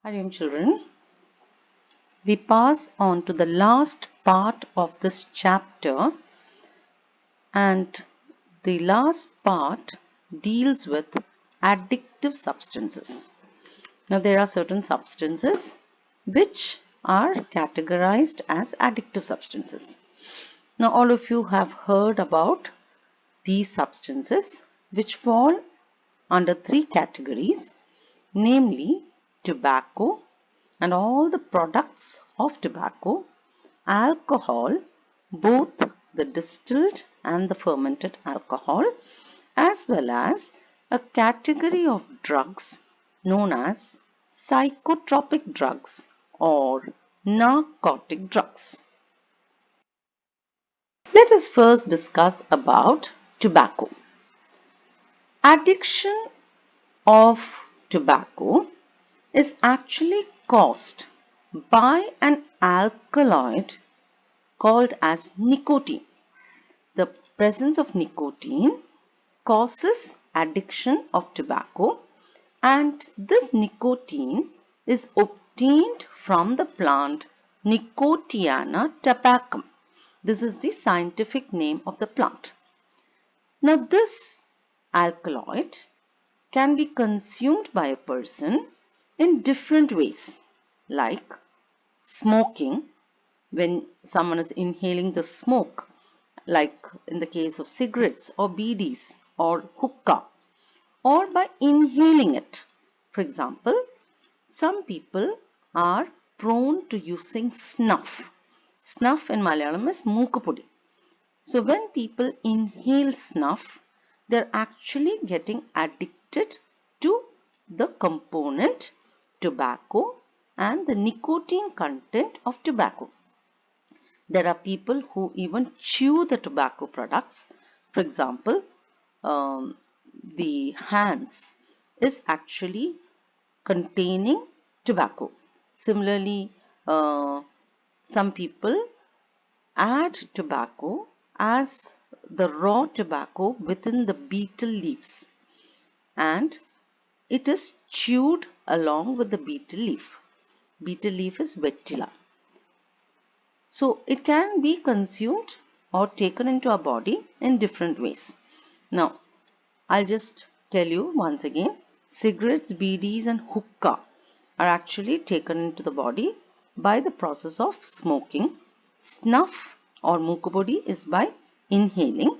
Hariom children, we pass on to the last part of this chapter, and the last part deals with addictive substances. Now there are certain substances which are categorized as addictive substances. Now all of you have heard about these substances which fall under three categories, namely tobacco and all the products of tobacco, alcohol, both the distilled and the fermented alcohol, as well as a category of drugs known as psychotropic drugs or narcotic drugs. Let us first discuss about tobacco. Addiction of tobacco is actually caused by an alkaloid called as nicotine. The presence of nicotine causes addiction of tobacco, and this nicotine is obtained from the plant Nicotiana tabacum. This is the scientific name of the plant. Now this alkaloid can be consumed by a person in different ways, like smoking, when someone is inhaling the smoke, like in the case of cigarettes or BDs or hookah, or by inhaling it. For example, some people are prone to using snuff. Snuff in Malayalam is mookupudi. So when people inhale snuff, they're actually getting addicted to the component tobacco and the nicotine content of tobacco. There are people who even chew the tobacco products. For example, the hands is actually containing tobacco. Similarly, some people add tobacco as the raw tobacco within the betel leaves, and it is chewed along with the betel leaf. Betel leaf is vetila. So it can be consumed or taken into our body in different ways. Now, I'll just tell you once again, cigarettes, BDs and hookah are actually taken into the body by the process of smoking. Snuff or mookupodi is by inhaling.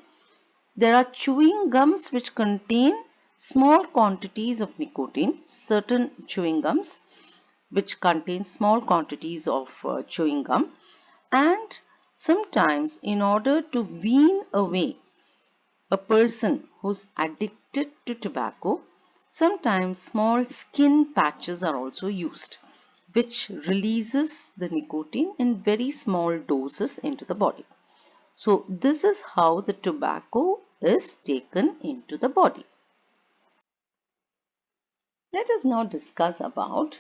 There are chewing gums which contain small quantities of nicotine. Certain chewing gums which contain small quantities of chewing gum, and sometimes in order to wean away a person who's addicted to tobacco, sometimes small skin patches are also used, which releases the nicotine in very small doses into the body. So this is how the tobacco is taken into the body. Let us now discuss about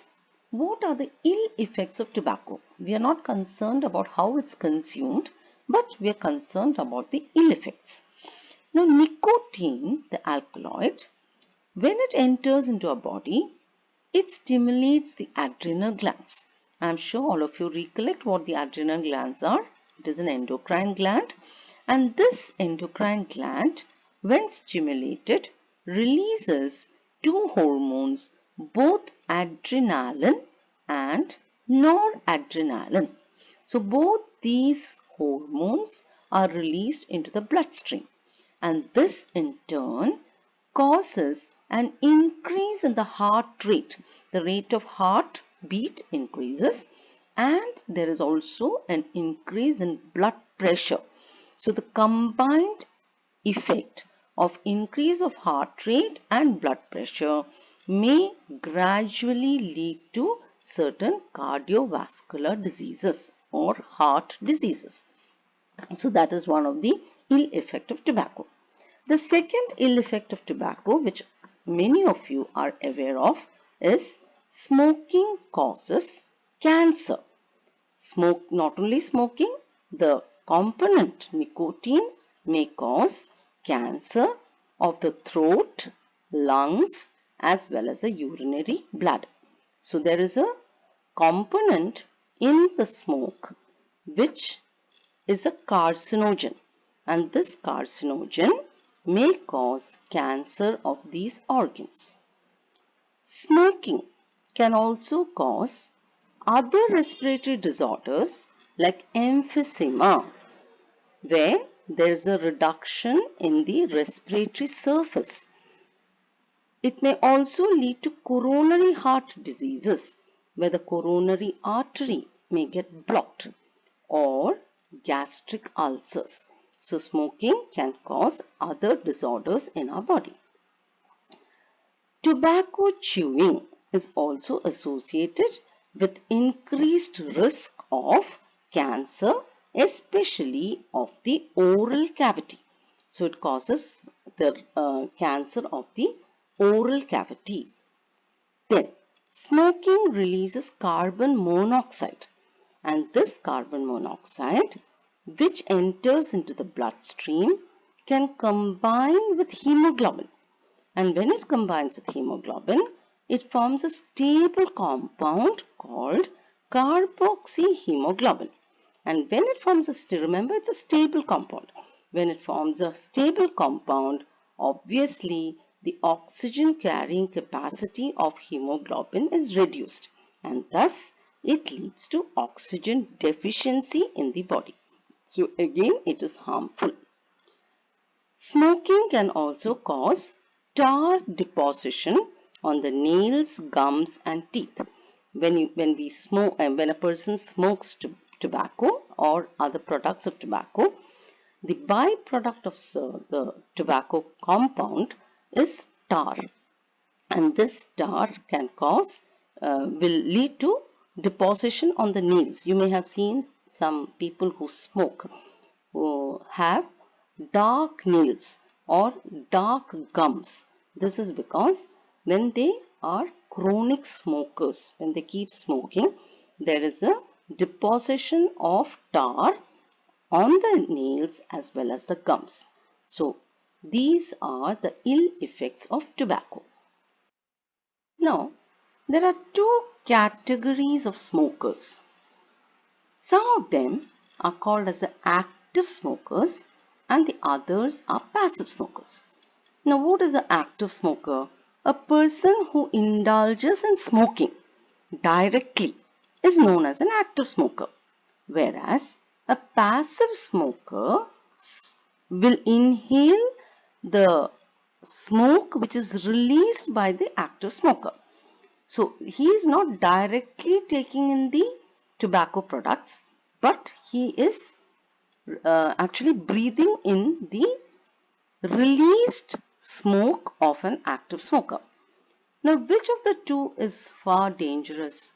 what are the ill effects of tobacco. We are not concerned about how it's consumed, but we are concerned about the ill effects. Now, nicotine, the alkaloid, when it enters into our body, it stimulates the adrenal glands. I am sure all of you recollect what the adrenal glands are. It is an endocrine gland, and this endocrine gland, when stimulated, releases two hormones, both adrenaline and noradrenaline. So both these hormones are released into the bloodstream, and this in turn causes an increase in the heart rate. The rate of heart beat increases, and there is also an increase in blood pressure. So the combined effect of increase of heart rate and blood pressure may gradually lead to certain cardiovascular diseases or heart diseases. So that is one of the ill effect of tobacco. The second ill effect of tobacco, which many of you are aware of, is smoking causes cancer. Not only smoking, the component nicotine may cause cancer of the throat, lungs, as well as the urinary bladder. So there is a component in the smoke which is a carcinogen, and this carcinogen may cause cancer of these organs. Smoking can also cause other respiratory disorders like emphysema, where there is a reduction in the respiratory surface. It may also lead to coronary heart diseases, where the coronary artery may get blocked, or gastric ulcers. So smoking can cause other disorders in our body. Tobacco chewing is also associated with increased risk of cancer, especially of the oral cavity. So it causes the cancer of the oral cavity. Then, smoking releases carbon monoxide, and this carbon monoxide, which enters into the bloodstream, can combine with hemoglobin. And when it combines with hemoglobin, it forms a stable compound called carboxyhemoglobin. And when it forms remember, it's a stable compound. When it forms a stable compound, obviously the oxygen carrying capacity of hemoglobin is reduced, and thus it leads to oxygen deficiency in the body. So again, it is harmful. Smoking can also cause tar deposition on the nails, gums and teeth. When we smoke, and when a person smokes tobacco or other products of tobacco, the byproduct of the tobacco compound is tar, and this tar will lead to deposition on the nails. You may have seen some people who smoke who have dark nails or dark gums. This is because when they are chronic smokers, when they keep smoking, there is a deposition of tar on the nails as well as the gums. So these are the ill effects of tobacco. Now, there are two categories of smokers. Some of them are called as the active smokers and the others are passive smokers. Now, what is an active smoker? A person who indulges in smoking directly is known as an active smoker, whereas a passive smoker will inhale the smoke which is released by the active smoker. So he is not directly taking in the tobacco products, but he is actually breathing in the released smoke of an active smoker. Now, which of the two is far dangerous?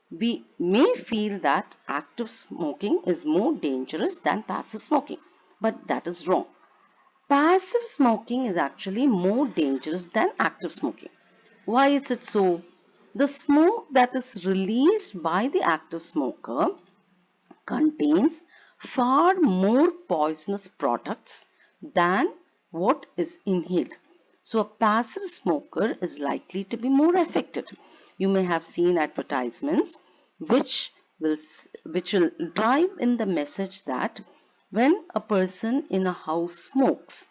We may feel that active smoking is more dangerous than passive smoking, but that is wrong. Passive smoking is actually more dangerous than active smoking. Why is it so? The smoke that is released by the active smoker contains far more poisonous products than what is inhaled. So a passive smoker is likely to be more affected. You may have seen advertisements which will drive in the message that when a person in a house smokes,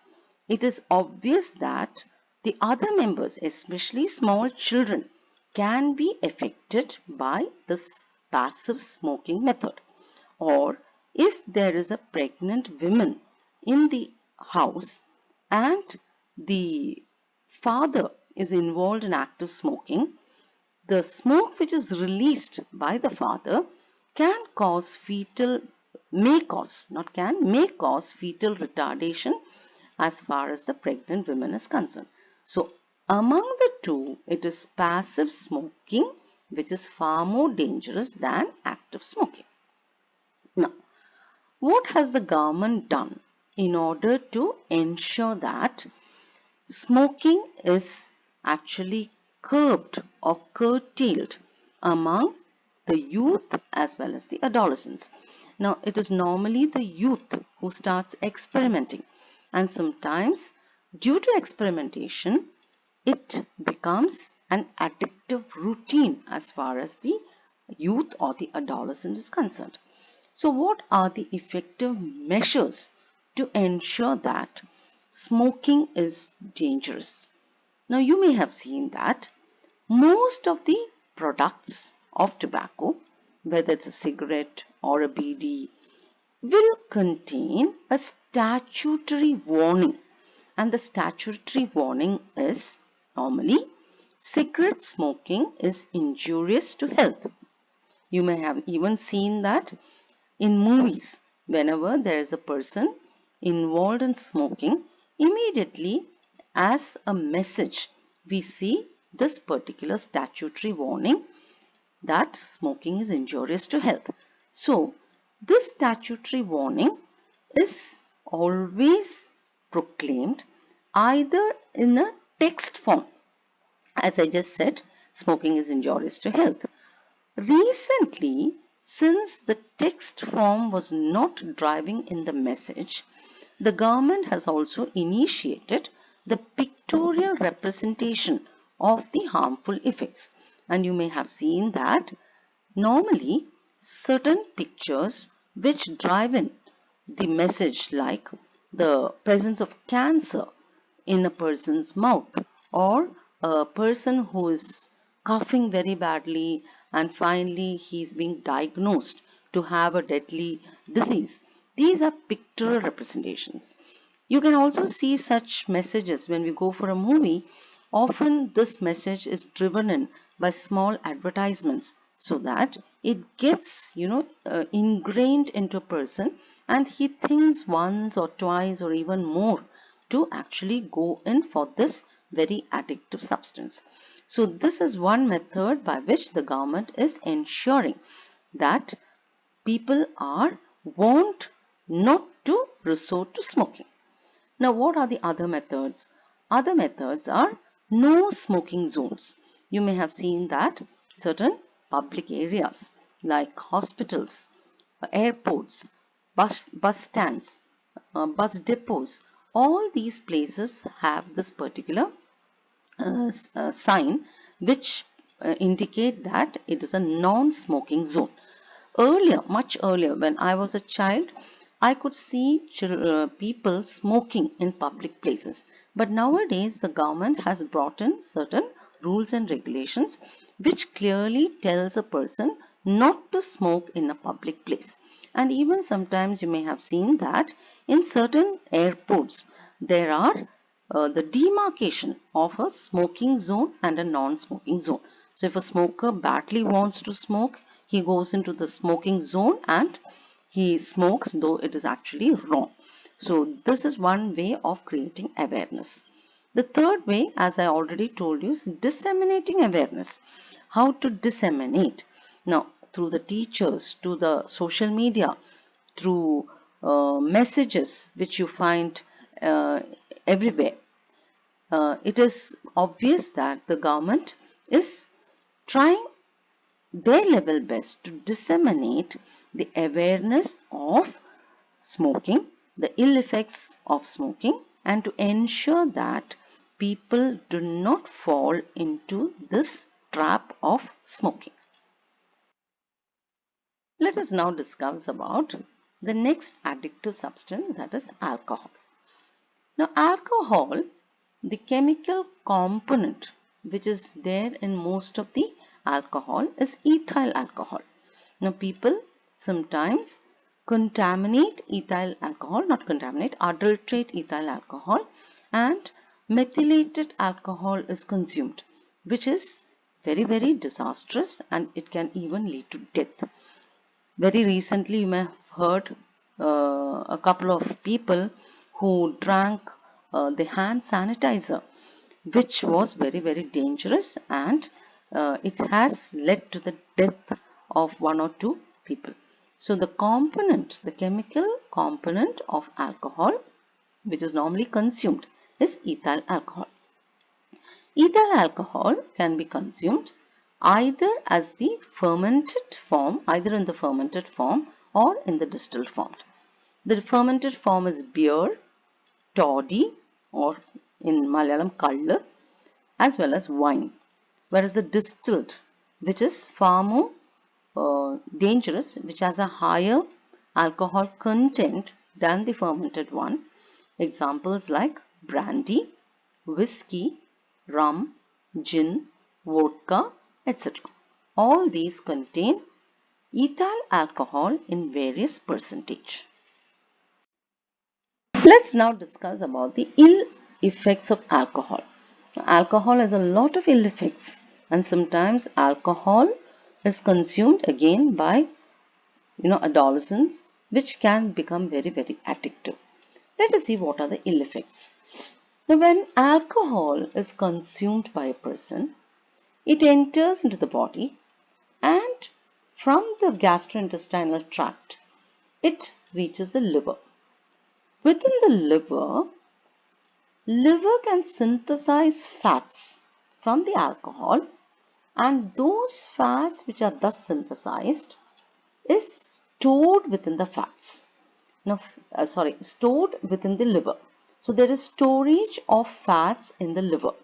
it is obvious that the other members, especially small children, can be affected by this passive smoking method. Or if there is a pregnant woman in the house and the father is involved in active smoking, the smoke which is released by the father can cause may cause fetal retardation as far as the pregnant woman is concerned. So among the two, it is passive smoking which is far more dangerous than active smoking. Now, what has the government done in order to ensure that smoking is actually curbed or curtailed among the youth as well as the adolescents? Now, it is normally the youth who starts experimenting, and sometimes due to experimentation, it becomes an addictive routine as far as the youth or the adolescent is concerned. So what are the effective measures to ensure that smoking is dangerous? Now you may have seen that most of the products of tobacco, whether it's a cigarette or a BD, will contain a statutory warning, and the statutory warning is normally cigarette smoking is injurious to health. You may have even seen that in movies, whenever there is a person involved in smoking, immediately as a message we see this particular statutory warning that smoking is injurious to health. So this statutory warning is always proclaimed either in a text form. As I just said, smoking is injurious to health. Recently, since the text form was not driving in the message, the government has also initiated the pictorial representation of the harmful effects. And you may have seen that normally certain pictures which drive in the message, like the presence of cancer in a person's mouth, or a person who is coughing very badly and finally he's being diagnosed to have a deadly disease. These are pictorial representations. You can also see such messages when we go for a movie. Often this message is driven in by small advertisements so that it gets ingrained into a person, and he thinks once or twice or even more to actually go in for this very addictive substance. So this is one method by which the government is ensuring that people are warned not to resort to smoking. Now, what are the other methods? Other methods are no smoking zones. You may have seen that certain public areas like hospitals, airports, bus stands, bus depots, all these places have this particular sign which indicate that it is a non-smoking zone. Earlier, much earlier, when I was a child, I could see people smoking in public places. But nowadays, the government has brought in certain rules and regulations which clearly tells a person not to smoke in a public place. And even sometimes you may have seen that in certain airports, there are the demarcation of a smoking zone and a non-smoking zone. So if a smoker badly wants to smoke, he goes into the smoking zone and he smokes, though it is actually wrong. So this is one way of creating awareness. The third way, as I already told you, is disseminating awareness. How to disseminate? Now, through the teachers, to the social media, through messages which you find uh, everywhere. It is obvious that the government is trying their level best to disseminate the awareness of smoking, the ill effects of smoking, and to ensure that people do not fall into this trap of smoking. Let us now discuss about the next addictive substance, that is alcohol. Now, alcohol, the chemical component which is there in most of the alcohol is ethyl alcohol. Now, people sometimes contaminate ethyl alcohol, not contaminate, adulterate ethyl alcohol, and methylated alcohol is consumed, which is very, very disastrous, and it can even lead to death. Very recently, you may have heard a couple of people who drank the hand sanitizer, which was very, very dangerous, and it has led to the death of one or two people. So the component, the chemical component of alcohol, which is normally consumed, is ethyl alcohol. Ethyl alcohol can be consumed either as the fermented form, either in the fermented form or in the distilled form. The fermented form is beer, toddy, or in Malayalam kallu, as well as wine. whereas the distilled, which is far more dangerous, which has a higher alcohol content than the fermented one. Examples like brandy, whiskey, rum, gin, vodka, etc. All these contain ethyl alcohol in various percentage. Let's now discuss about the ill effects of alcohol. Alcohol has a lot of ill effects, and sometimes alcohol is consumed again by adolescents, which can become very addictive. Let us see what are the ill effects. Now, when alcohol is consumed by a person, it enters into the body, and from the gastrointestinal tract, it reaches the liver. Within the liver can synthesize fats from the alcohol, and those fats which are thus synthesized is stored within the fats. Now, stored within the liver. So there is storage of fats in the liver.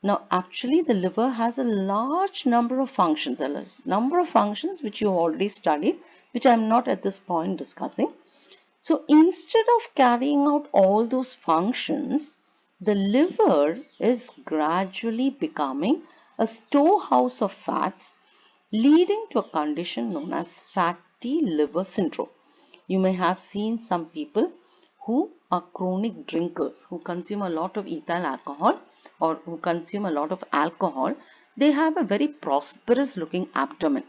Now, actually, the liver has a large number of functions, which you already studied, which I am not at this point discussing. So instead of carrying out all those functions, the liver is gradually becoming a storehouse of fats, leading to a condition known as fatty liver syndrome. You may have seen some people who are chronic drinkers, who consume a lot of ethyl alcohol or who consume a lot of alcohol. They have a very prosperous looking abdomen.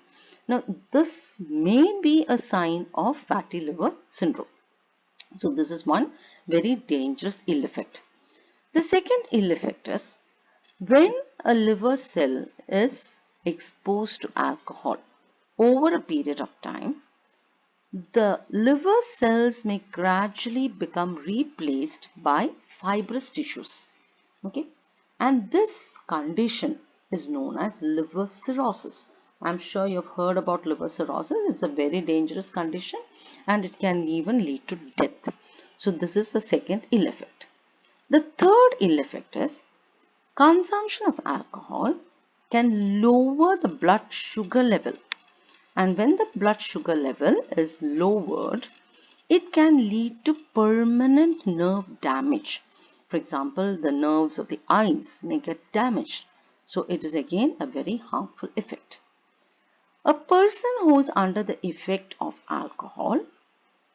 Now, this may be a sign of fatty liver syndrome. So this is one very dangerous ill effect. The second ill effect is when a liver cell is exposed to alcohol over a period of time, the liver cells may gradually become replaced by fibrous tissues. Okay, and this condition is known as liver cirrhosis. I'm sure you've heard about liver cirrhosis. It's a very dangerous condition and it can even lead to death. So this is the second ill effect. The third ill effect is consumption of alcohol can lower the blood sugar level. And when the blood sugar level is lowered, it can lead to permanent nerve damage. For example, the nerves of the eyes may get damaged. So it is again a very harmful effect. A person who is under the effect of alcohol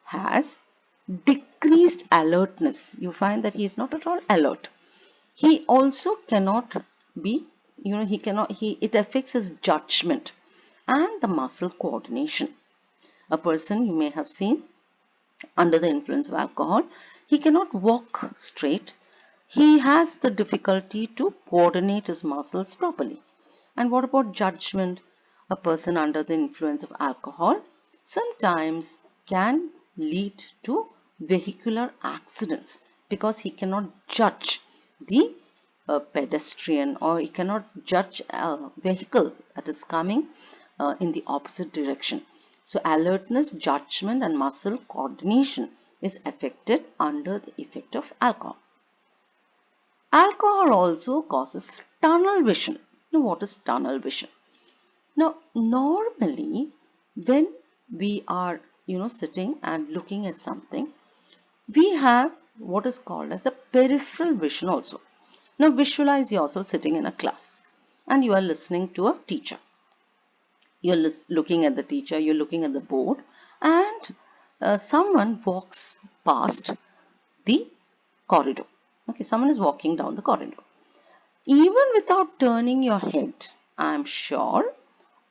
has decreased alertness. You find that he is not at all alert. He also cannot be, it affects his judgment and the muscle coordination. A person you may have seen under the influence of alcohol, he cannot walk straight. He has the difficulty to coordinate his muscles properly. And what about judgment? A person under the influence of alcohol sometimes can lead to vehicular accidents because he cannot judge the pedestrian, or he cannot judge a vehicle that is coming in the opposite direction. So alertness, judgment and muscle coordination is affected under the effect of alcohol. Alcohol also causes tunnel vision. Now, what is tunnel vision? Now, normally when we are sitting and looking at something, we have what is called as a peripheral vision also. Now, visualize yourself sitting in a class and you are listening to a teacher. You're looking at the teacher, you're looking at the board, and someone walks past the corridor. Okay, someone is walking down the corridor. Even without turning your head, I'm sure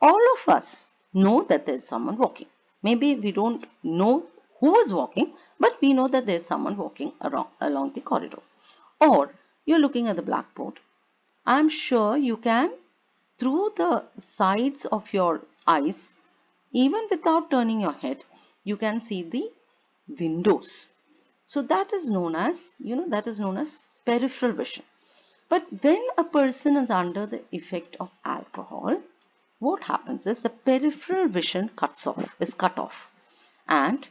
all of us know that there's someone walking. Maybe we don't know who is walking, but we know that there's someone walking along the corridor. Or you're looking at the blackboard. I'm sure you can, through the sides of your eyes, even without turning your head, you can see the windows. So that is known as, peripheral vision. But when a person is under the effect of alcohol, what happens is the peripheral vision is cut off, and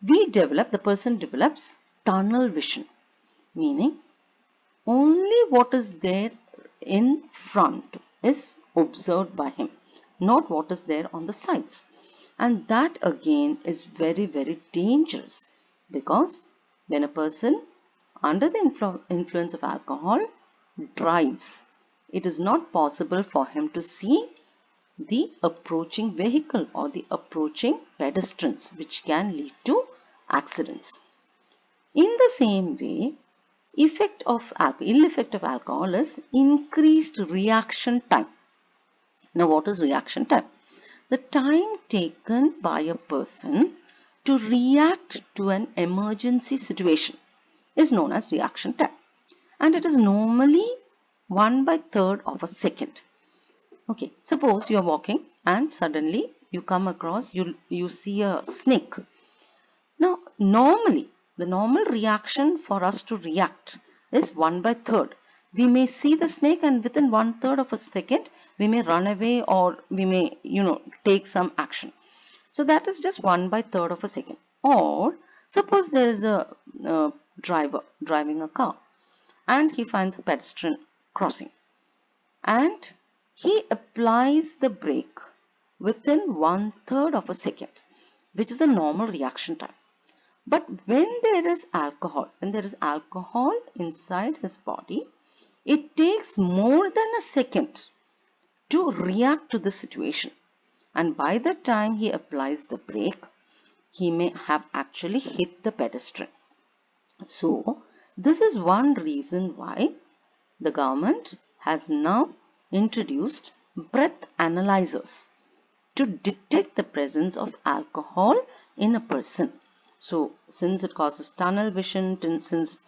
the person develops tunnel vision, meaning only what is there in front is observed by him, not what is there on the sides. And that again is very, very dangerous, because when a person under the influence of alcohol drives, it is not possible for him to see the approaching vehicle or the approaching pedestrians, which can lead to accidents. In the same way, ill effect of alcohol is increased reaction time. Now, what is reaction time? The time taken by a person to react to an emergency situation is known as reaction time, and it is normally 1/3 of a second. Okay, suppose you are walking and suddenly you come across, you see a snake. Now, normally, the normal reaction for us to react is 1/3. We may see the snake and within 1/3 of a second, we may run away or we may, take some action. So that is just 1/3 of a second. Or suppose there is a driver driving a car and he finds a pedestrian crossing and he applies the brake within 1/3 of a second, which is a normal reaction time. But when there is alcohol inside his body, it takes more than a second to react to the situation. And by the time he applies the brake, he may have actually hit the pedestrian. So, this is one reason why the government has now introduced breath analyzers to detect the presence of alcohol in a person. So, since it causes tunnel vision, since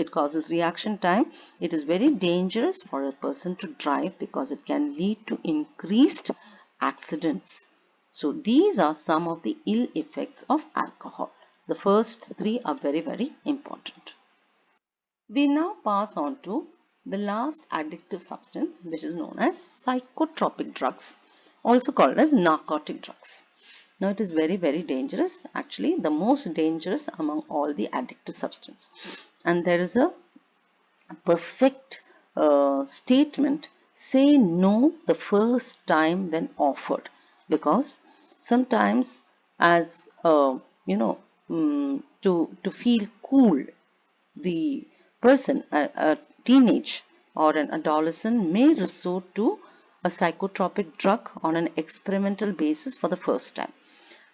it causes reaction time, it is very dangerous for a person to drive because it can lead to increased accidents. So, these are some of the ill effects of alcohol. The first three are very, very important. We now pass on to the last addictive substance, which is known as psychotropic drugs, also called as narcotic drugs. Now, it is very, very dangerous, actually the most dangerous among all the addictive substances. And there is a perfect statement: say no the first time when offered, because sometimes as to feel cool, the person, a teenage or an adolescent, may resort to a psychotropic drug on an experimental basis for the first time.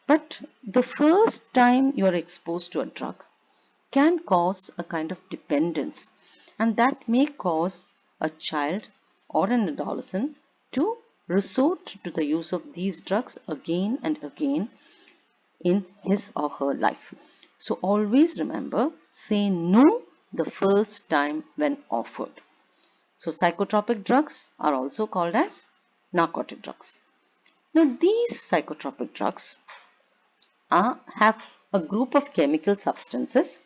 But the first time you are exposed to a drug can cause a kind of dependence, and that may cause a child or an adolescent to resort to the use of these drugs again and again in his or her life. So always remember, say no the first time when offered. So psychotropic drugs are also called as narcotic drugs. Now these psychotropic drugs have a group of chemical substances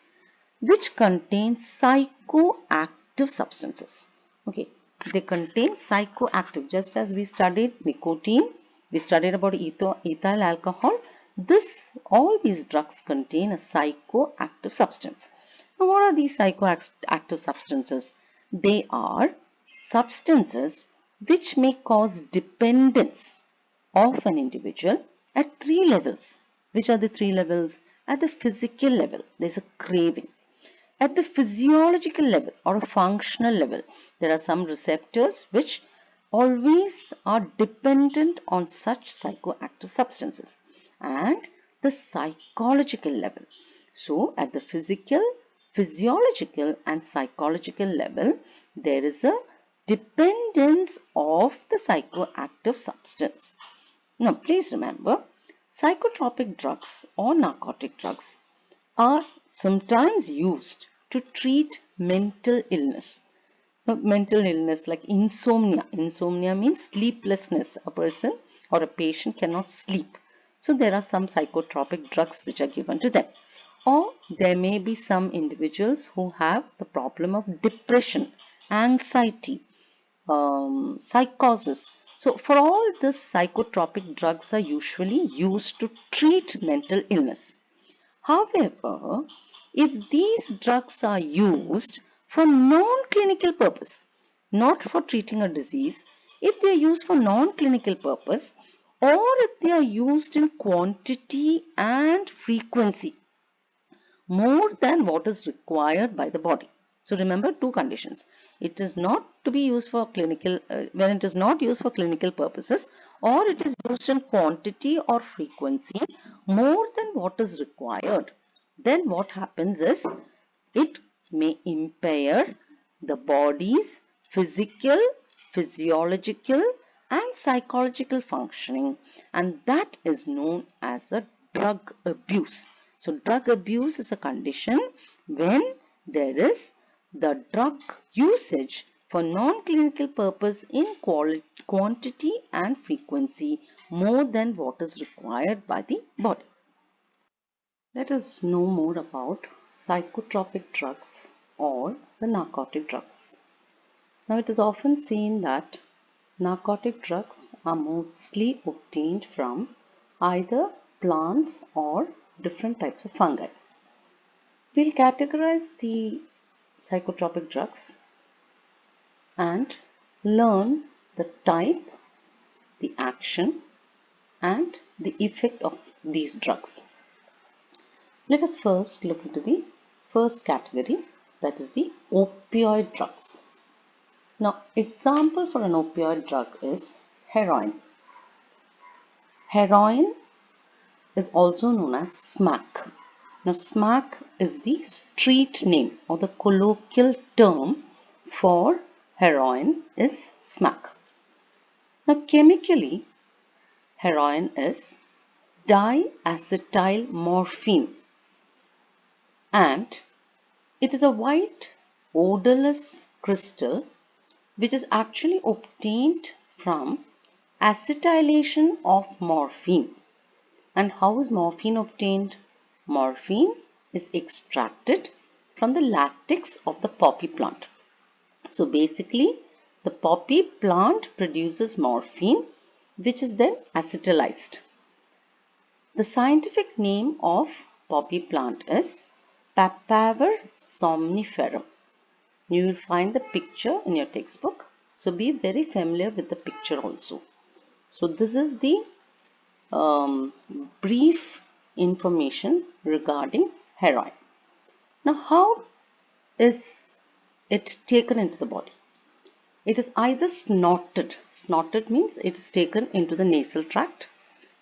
which contain psychoactive substances. Okay, they contain psychoactive, just as we studied nicotine, we studied about ethyl alcohol. All these drugs contain a psychoactive substance. Now, what are these psychoactive substances? They are substances which may cause dependence of an individual at three levels. Which are the three levels? At the physical level, there's a craving. At the physiological level or a functional level, there are some receptors which always are dependent on such psychoactive substances. And the psychological level. So, at the physical, physiological and psychological level, there is a dependence of the psychoactive substance. Now, please remember, psychotropic drugs or narcotic drugs are sometimes used to treat mental illness. Now, mental illness like insomnia. Insomnia means sleeplessness. A person or a patient cannot sleep. So there are some psychotropic drugs which are given to them. Or there may be some individuals who have the problem of depression, anxiety, psychosis. So for all this, psychotropic drugs are usually used to treat mental illness. However, if these drugs are used for non-clinical purpose, not for treating a disease, if they are used for non-clinical purpose or if they are used in quantity and frequency more than what is required by the body. So remember two conditions. It is not to be used for clinical, when it is not used for clinical purposes, or it is used in quantity or frequency more than what is required. Then what happens is it may impair the body's physical, physiological and psychological functioning, and that is known as a drug abuse. So drug abuse is a condition when there is the drug usage for non-clinical purpose in quantity and frequency more than what is required by the body. Let us know more about psychotropic drugs or the narcotic drugs. Now it is often seen that narcotic drugs are mostly obtained from either plants or different types of fungi. We'll categorize the psychotropic drugs and learn the type, the action and the effect of these drugs. Let us first look into the first category, that is the opioid drugs. Now, example for an opioid drug is heroin. Heroin is also known as smack. Now, smack is the street name or the colloquial term for heroin is smack. Now, chemically, heroin is diacetyl morphine and it is a white odorless crystal which is actually obtained from acetylation of morphine. And how is morphine obtained? Morphine is extracted from the latex of the poppy plant. So basically, the poppy plant produces morphine which is then acetylized. The scientific name of poppy plant is Papaver somniferum. You will find the picture in your textbook. So be very familiar with the picture also. So this is the brief information regarding heroin. Now how is it taken into the body? It is either snorted. Snorted means it is taken into the nasal tract,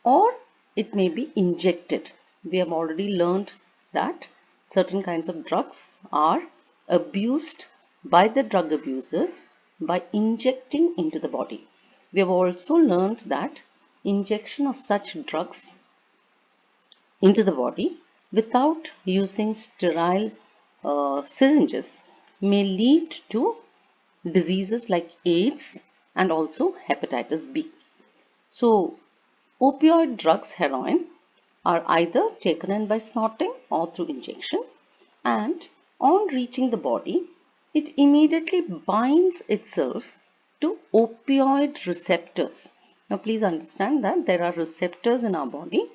or it may be injected. We have already learned that certain kinds of drugs are abused by the drug abusers by injecting into the body. We have also learned that injection of such drugs into the body without using sterile syringes may lead to diseases like AIDS and also hepatitis B. So, opioid drugs, heroin, are either taken in by snorting or through injection, and on reaching the body, it immediately binds itself to opioid receptors. Now please understand that there are receptors in our body.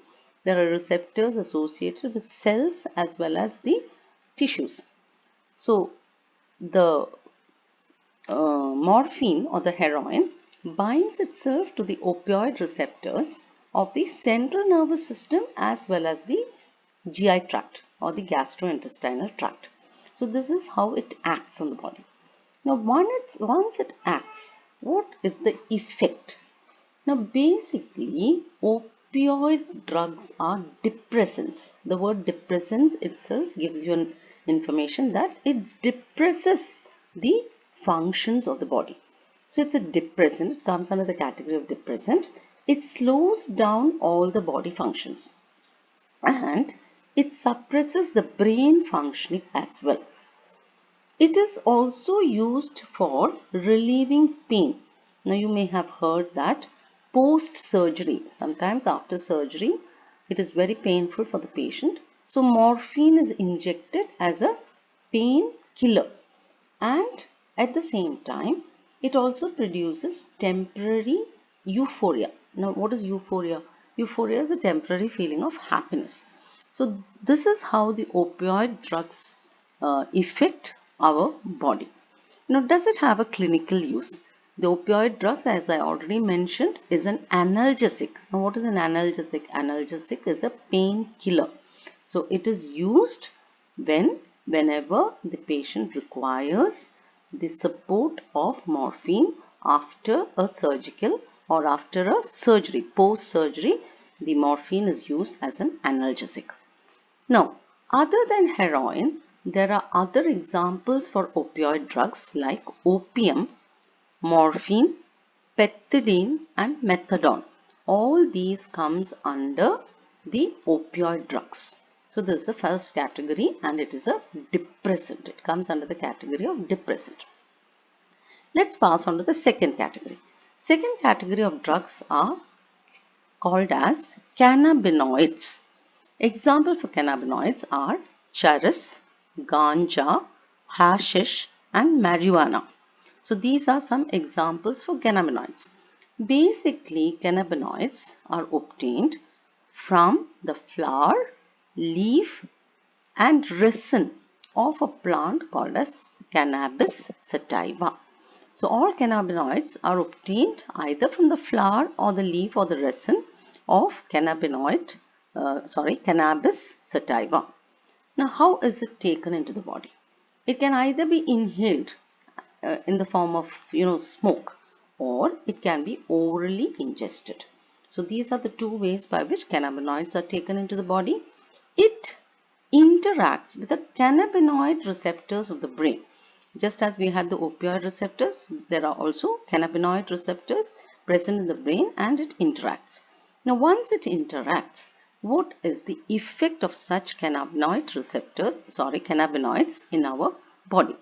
There are receptors associated with cells as well as the tissues. So the morphine or the heroin binds itself to the opioid receptors of the central nervous system as well as the GI tract or the gastrointestinal tract. So this is how it acts on the body. Now once it acts, what is the effect? Now basically opioid drugs are depressants. The word depressants itself gives you an information that it depresses the functions of the body. So it's a depressant, it comes under the category of depressant. It slows down all the body functions and it suppresses the brain functioning as well. It is also used for relieving pain. Now you may have heard that post-surgery, sometimes after surgery, it is very painful for the patient. So morphine is injected as a pain killer, and at the same time it also produces temporary euphoria. Now what is euphoria? Euphoria is a temporary feeling of happiness. So this is how the opioid drugs affect our body. Now does it have a clinical use? The opioid drugs, as I already mentioned, is an analgesic. Now, what is an analgesic? Analgesic is a painkiller. So, it is used whenever the patient requires the support of morphine after a surgical or after a surgery. Post-surgery, the morphine is used as an analgesic. Now, other than heroin, there are other examples for opioid drugs like opium, morphine, pethidine and methadone. All these comes under the opioid drugs. So this is the first category and it is a depressant. It comes under the category of depressant. Let's pass on to the second category. Second category of drugs are called as cannabinoids. Example for cannabinoids are charas, ganja, hashish and marijuana. So these are some examples for cannabinoids. Basically, cannabinoids are obtained from the flower, leaf and resin of a plant called as Cannabis sativa. So all cannabinoids are obtained either from the flower or the leaf or the resin of Cannabis sativa. Now, how is it taken into the body? It can either be inhaled in the form of smoke, or it can be orally ingested. So these are the two ways by which cannabinoids are taken into the body. It interacts with the cannabinoid receptors of the brain. Just as we had the opioid receptors, there are also cannabinoid receptors present in the brain and it interacts. Now once it interacts, what is the effect of such cannabinoids in our body?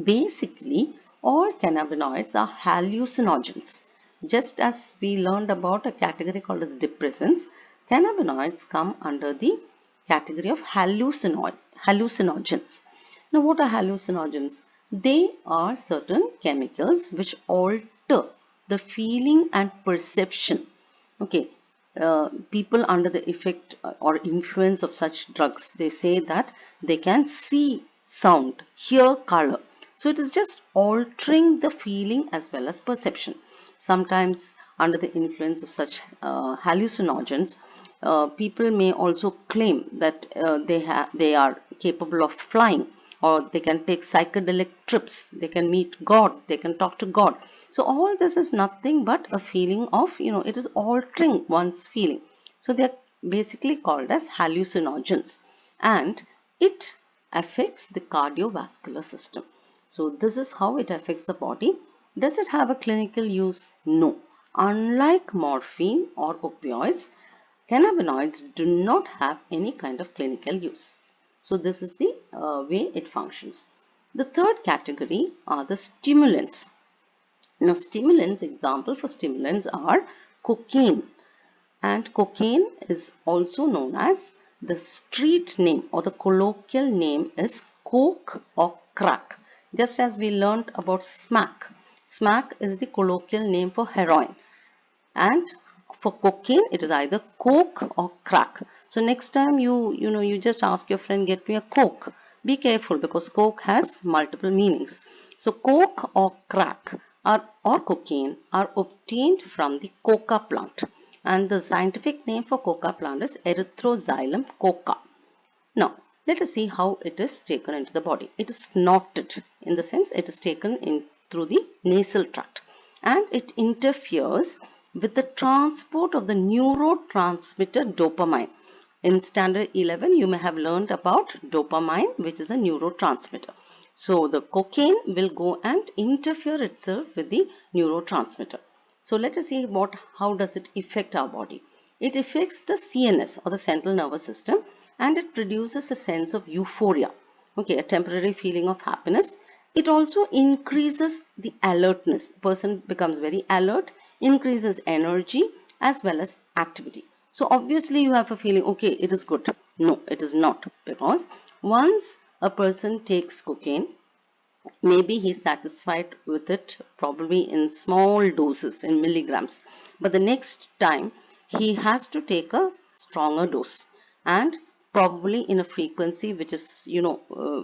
Basically, all cannabinoids are hallucinogens. Just as we learned about a category called as depressants, cannabinoids come under the category of hallucinogens. Now, what are hallucinogens? They are certain chemicals which alter the feeling and perception. Okay, people under the effect or influence of such drugs, they say that they can see sound, hear color. So it is just altering the feeling as well as perception. Sometimes under the influence of such hallucinogens, people may also claim that they are capable of flying, or they can take psychedelic trips, they can meet God, they can talk to God. So all this is nothing but a feeling of, it is altering one's feeling. So they are basically called as hallucinogens, and it affects the cardiovascular system. So this is how it affects the body. Does it have a clinical use? No. Unlike morphine or opioids, cannabinoids do not have any kind of clinical use. So this is the way it functions. The third category are the stimulants. Now example for stimulants are cocaine. And cocaine is also known as, the street name or the colloquial name is coke or crack. Just as we learned about smack. Smack is the colloquial name for heroin. And for cocaine, it is either coke or crack. So next time you just ask your friend, get me a coke. Be careful because coke has multiple meanings. So coke or crack or cocaine are obtained from the coca plant. And the scientific name for coca plant is Erythroxylum coca. Now, let us see how it is taken into the body. It is snorted, in the sense it is taken in through the nasal tract, and it interferes with the transport of the neurotransmitter dopamine. In standard 11, you may have learned about dopamine, which is a neurotransmitter. So the cocaine will go and interfere itself with the neurotransmitter. So let us see how does it affect our body. It affects the CNS or the central nervous system, and it produces a sense of euphoria, okay, a temporary feeling of happiness. It also increases the alertness. The person becomes very alert, increases energy as well as activity. So obviously you have a feeling, okay, it is good. No, it is not, because once a person takes cocaine, maybe he's satisfied with it probably in small doses, in milligrams, but the next time he has to take a stronger dose, and probably in a frequency which is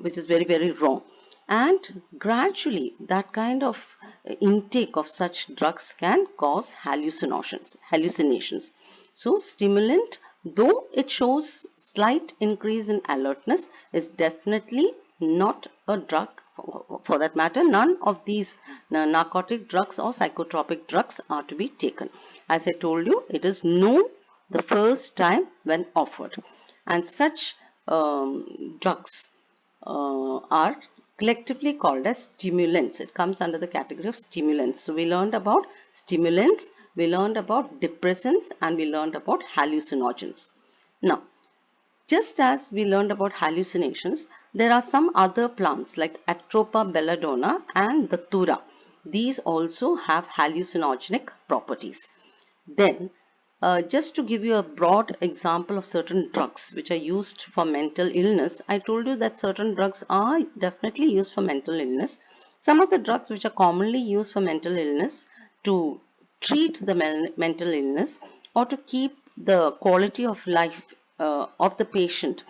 which is very, very wrong. And gradually that kind of intake of such drugs can cause hallucinations. So stimulant, though it shows slight increase in alertness, is definitely not a drug. For that matter, none of these narcotic drugs or psychotropic drugs are to be taken. As I told you, it is no the first time when offered, and such drugs are collectively called as stimulants. It comes under the category of stimulants. So we learned about stimulants, we learned about depressants, and we learned about hallucinogens. Now, just as we learned about hallucinations, there are some other plants like Atropa belladonna and Datura. These also have hallucinogenic properties. Then, just to give you a broad example of certain drugs which are used for mental illness, I told you that certain drugs are definitely used for mental illness. Some of the drugs which are commonly used for mental illness to treat the mental illness or to keep the quality of life of the patient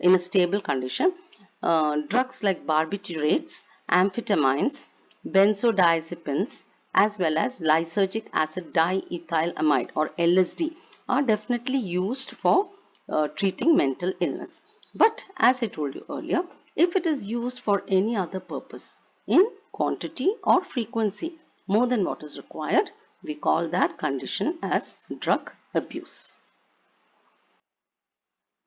in a stable condition, drugs like barbiturates, amphetamines, benzodiazepines, as well as lysergic acid diethylamide or LSD are definitely used for treating mental illness. But as I told you earlier, if it is used for any other purpose in quantity or frequency more than what is required, we call that condition as drug abuse.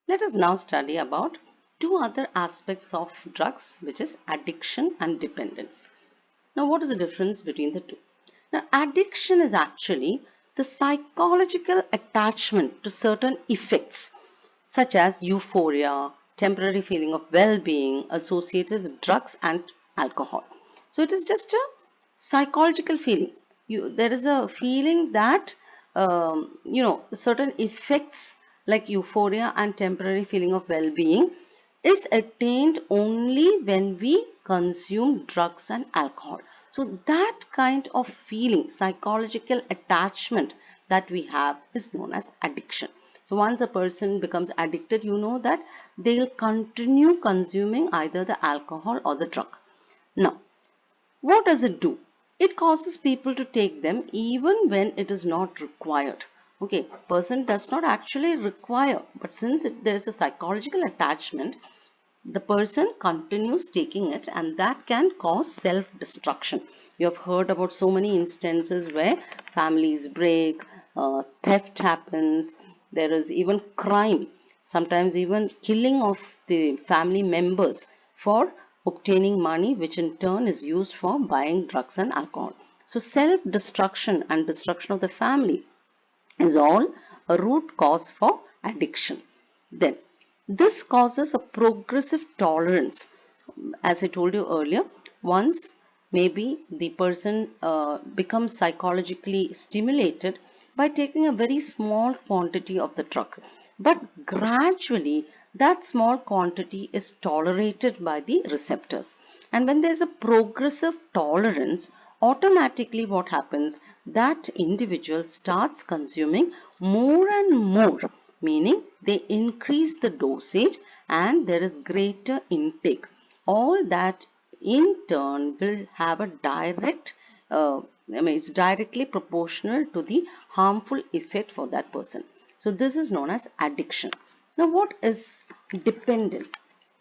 Let us now study about two other aspects of drugs, which is addiction and dependence. Now, what is the difference between the two? Now, addiction is actually the psychological attachment to certain effects such as euphoria, temporary feeling of well-being associated with drugs and alcohol. So it is just a psychological feeling. There is a feeling that certain effects like euphoria and temporary feeling of well-being is attained only when we consume drugs and alcohol. So that kind of feeling, psychological attachment that we have is known as addiction. So once a person becomes addicted, you know that they'll continue consuming either the alcohol or the drug. Now, what does it do? It causes people to take them even when it is not required. Okay, person does not actually require, but since there is a psychological attachment, the person continues taking it, and that can cause self-destruction. You have heard about so many instances where families break, theft happens, there is even crime, sometimes even killing of the family members for obtaining money, which in turn is used for buying drugs and alcohol. So self-destruction and destruction of the family is all a root cause for addiction. Then this causes a progressive tolerance. As I told you earlier, once maybe the person becomes psychologically stimulated by taking a very small quantity of the drug, but gradually that small quantity is tolerated by the receptors. And when there is a progressive tolerance, automatically what happens, that individual starts consuming more and more, meaning they increase the dosage and there is greater intake. All that in turn will have a direct it's directly proportional to the harmful effect for that person. So this is known as addiction. Now what is dependence?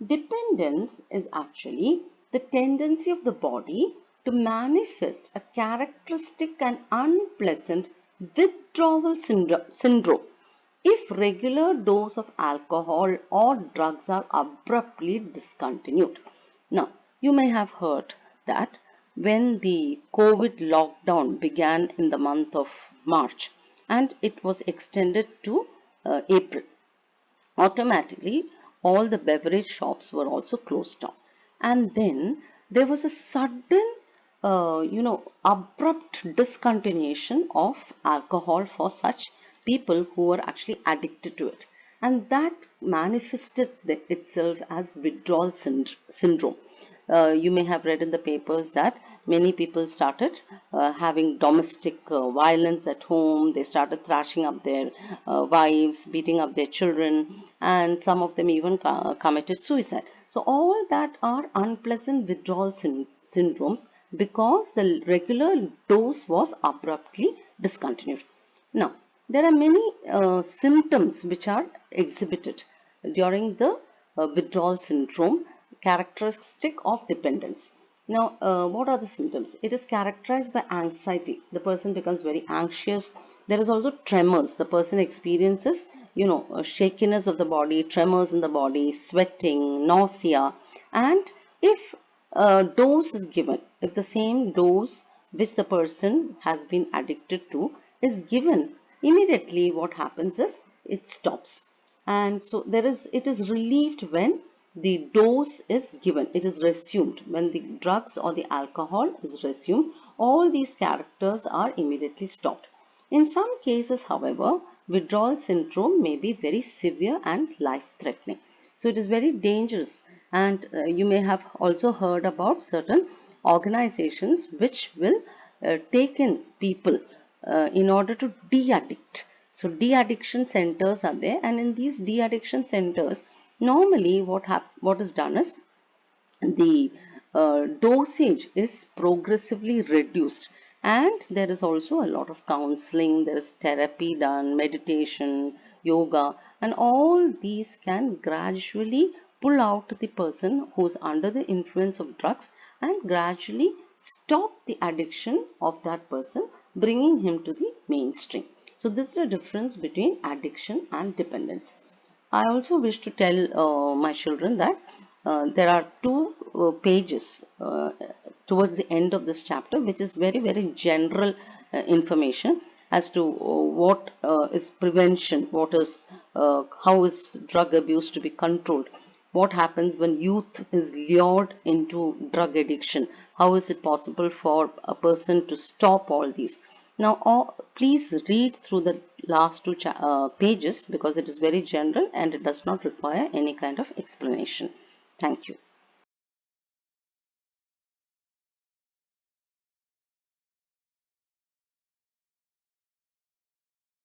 Dependence is actually the tendency of the body to manifest a characteristic and unpleasant withdrawal syndrome if regular dose of alcohol or drugs are abruptly discontinued. Now, you may have heard that when the COVID lockdown began in the month of March and it was extended to April, automatically all the beverage shops were also closed down. And then there was a sudden, abrupt discontinuation of alcohol for such people who were actually addicted to it. And that manifested itself as withdrawal syndrome. You may have read in the papers that many people started having domestic violence at home. They started thrashing up their wives, beating up their children, and some of them even committed suicide. So all that are unpleasant withdrawal syndromes because the regular dose was abruptly discontinued. Now, there are many symptoms which are exhibited during the withdrawal syndrome characteristic of dependence. Now, what are the symptoms? It is characterized by anxiety. The person becomes very anxious. There is also tremors. The person experiences, shakiness of the body, tremors in the body, sweating, nausea. And if a dose is given, if the same dose which the person has been addicted to is given, immediately what happens is it stops. And so it is relieved when the dose is given, it is resumed. When the drugs or the alcohol is resumed, all these characters are immediately stopped. In some cases, however, withdrawal syndrome may be very severe and life-threatening. So it is very dangerous, and you may have also heard about certain organizations which will take in people in order to de-addict. So de-addiction centers are there, and in these de-addiction centers, normally what is done is the dosage is progressively reduced, and there is also a lot of counseling, there is therapy done, meditation, yoga, and all these can gradually pull out the person who is under the influence of drugs and gradually stop the addiction of that person, bringing him to the mainstream. So this is the difference between addiction and dependence. I also wish to tell my children that there are two pages towards the end of this chapter, which is very, very general information as to what is prevention, how is drug abuse to be controlled, what happens when youth is lured into drug addiction, how is it possible for a person to stop all these. Now, please read through the last two pages because it is very general and it does not require any kind of explanation. Thank you.